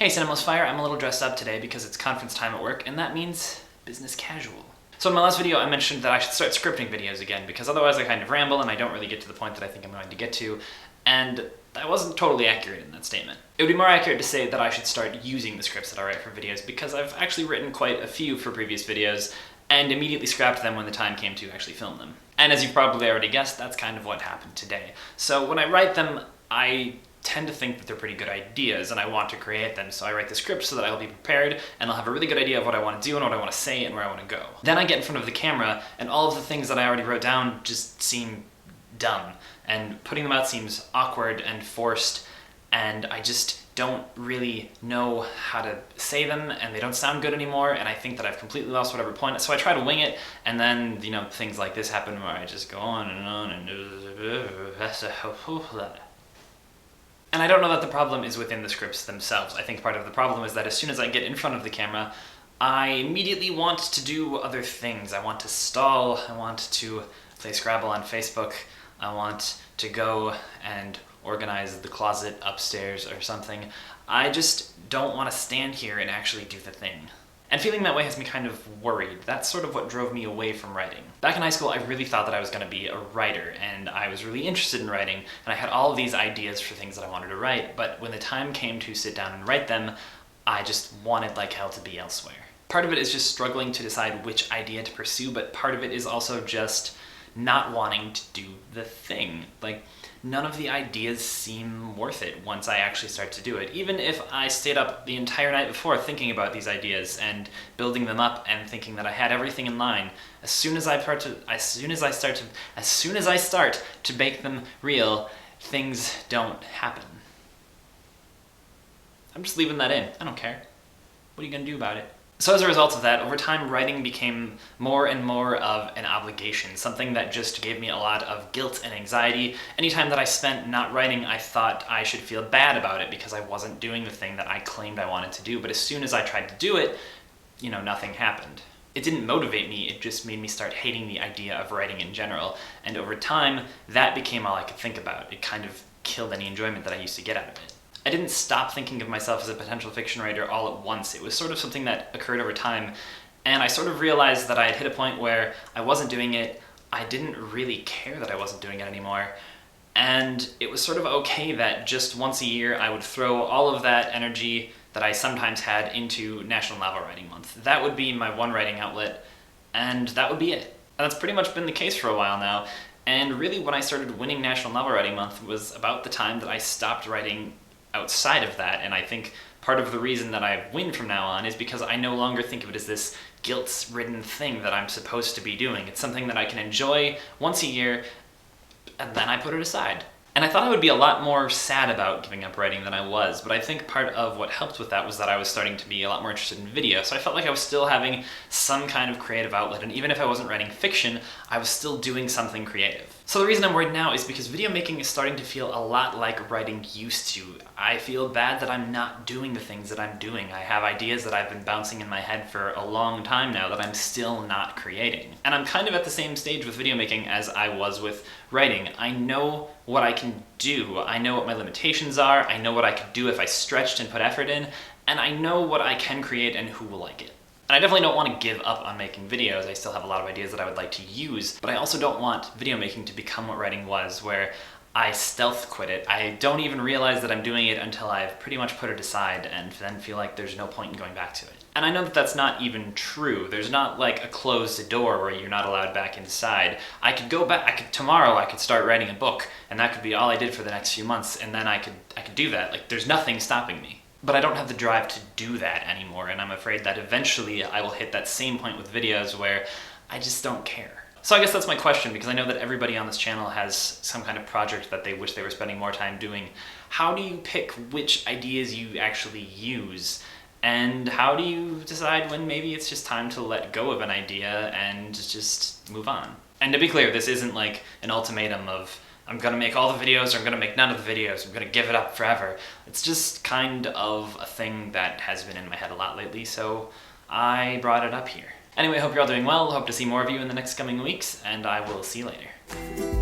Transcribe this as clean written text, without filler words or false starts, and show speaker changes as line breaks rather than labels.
Hey Cinemo's Fire, I'm a little dressed up today because it's conference time at work, and that means business casual. So in my last video I mentioned that I should start scripting videos again, because otherwise I kind of ramble and I don't really get to the point that I think I'm going to get to, and I wasn't totally accurate in that statement. It would be more accurate to say that I should start using the scripts that I write for videos, because I've actually written quite a few for previous videos, and immediately scrapped them when the time came to actually film them. And as you've probably already guessed, that's kind of what happened today. So when I write them, I tend to think that they're pretty good ideas and I want to create them, so I write the script so that I'll be prepared and I'll have a really good idea of what I want to do and what I want to say and where I want to go. Then I get in front of the camera and all of the things that I already wrote down just seem dumb, and putting them out seems awkward and forced, and I just don't really know how to say them, and they don't sound good anymore, and I think that I've completely lost whatever point, so I try to wing it, and then, you know, things like this happen where I just go on and And I don't know that the problem is within the scripts themselves. I think part of the problem is that as soon as I get in front of the camera, I immediately want to do other things. I want to stall, I want to play Scrabble on Facebook, I want to go and organize the closet upstairs or something. I just don't want to stand here and actually do the thing. And feeling that way has me kind of worried. That's sort of what drove me away from writing. Back in high school, I really thought that I was going to be a writer, and I was really interested in writing, and I had all of these ideas for things that I wanted to write, but when the time came to sit down and write them, I just wanted like hell to be elsewhere. Part of it is just struggling to decide which idea to pursue, but part of it is also just not wanting to do the thing. Like, none of the ideas seem worth it once I actually start to do it. Even if I stayed up the entire night before thinking about these ideas and building them up and thinking that I had everything in line, as soon as I start to make them real, things don't happen. I'm just leaving that in. I don't care. What are you gonna do about it? So as a result of that, over time, writing became more and more of an obligation, something that just gave me a lot of guilt and anxiety. Anytime that I spent not writing, I thought I should feel bad about it because I wasn't doing the thing that I claimed I wanted to do. But as soon as I tried to do it, you know, nothing happened. It didn't motivate me, it just made me start hating the idea of writing in general. And over time, that became all I could think about. It kind of killed any enjoyment that I used to get out of it. I didn't stop thinking of myself as a potential fiction writer all at once. It was sort of something that occurred over time, and I sort of realized that I had hit a point where I wasn't doing it, I didn't really care that I wasn't doing it anymore, and it was sort of okay that just once a year I would throw all of that energy that I sometimes had into National Novel Writing Month. That would be my one writing outlet, and that would be it. And that's pretty much been the case for a while now, and really when I started winning National Novel Writing Month was about the time that I stopped writing outside of that, and I think part of the reason that I win from now on is because I no longer think of it as this guilt-ridden thing that I'm supposed to be doing. It's something that I can enjoy once a year, and then I put it aside. And I thought I would be a lot more sad about giving up writing than I was, but I think part of what helped with that was that I was starting to be a lot more interested in video, so I felt like I was still having some kind of creative outlet, and even if I wasn't writing fiction, I was still doing something creative. So the reason I'm worried now is because video making is starting to feel a lot like writing used to. I feel bad that I'm not doing the things that I'm doing. I have ideas that I've been bouncing in my head for a long time now that I'm still not creating. And I'm kind of at the same stage with video making as I was with writing. I know what I can do. I know what my limitations are. I know what I could do if I stretched and put effort in, and I know what I can create and who will like it. And I definitely don't want to give up on making videos. I still have a lot of ideas that I would like to use, but I also don't want video making to become what writing was, where I stealth quit it. I don't even realize that I'm doing it until I've pretty much put it aside and then feel like there's no point in going back to it. And I know that that's not even true. There's not like a closed door where you're not allowed back inside. I could go back, tomorrow I could start writing a book, and that could be all I did for the next few months, and then I could do that. Like, there's nothing stopping me. But I don't have the drive to do that anymore, and I'm afraid that eventually I will hit that same point with videos where I just don't care. So I guess that's my question, because I know that everybody on this channel has some kind of project that they wish they were spending more time doing. How do you pick which ideas you actually use? And how do you decide when maybe it's just time to let go of an idea and just move on? And to be clear, this isn't like an ultimatum of I'm gonna make all the videos or I'm gonna make none of the videos, I'm gonna give it up forever. It's just kind of a thing that has been in my head a lot lately, so I brought it up here. Anyway, I hope you're all doing well, hope to see more of you in the next coming weeks, and I will see you later.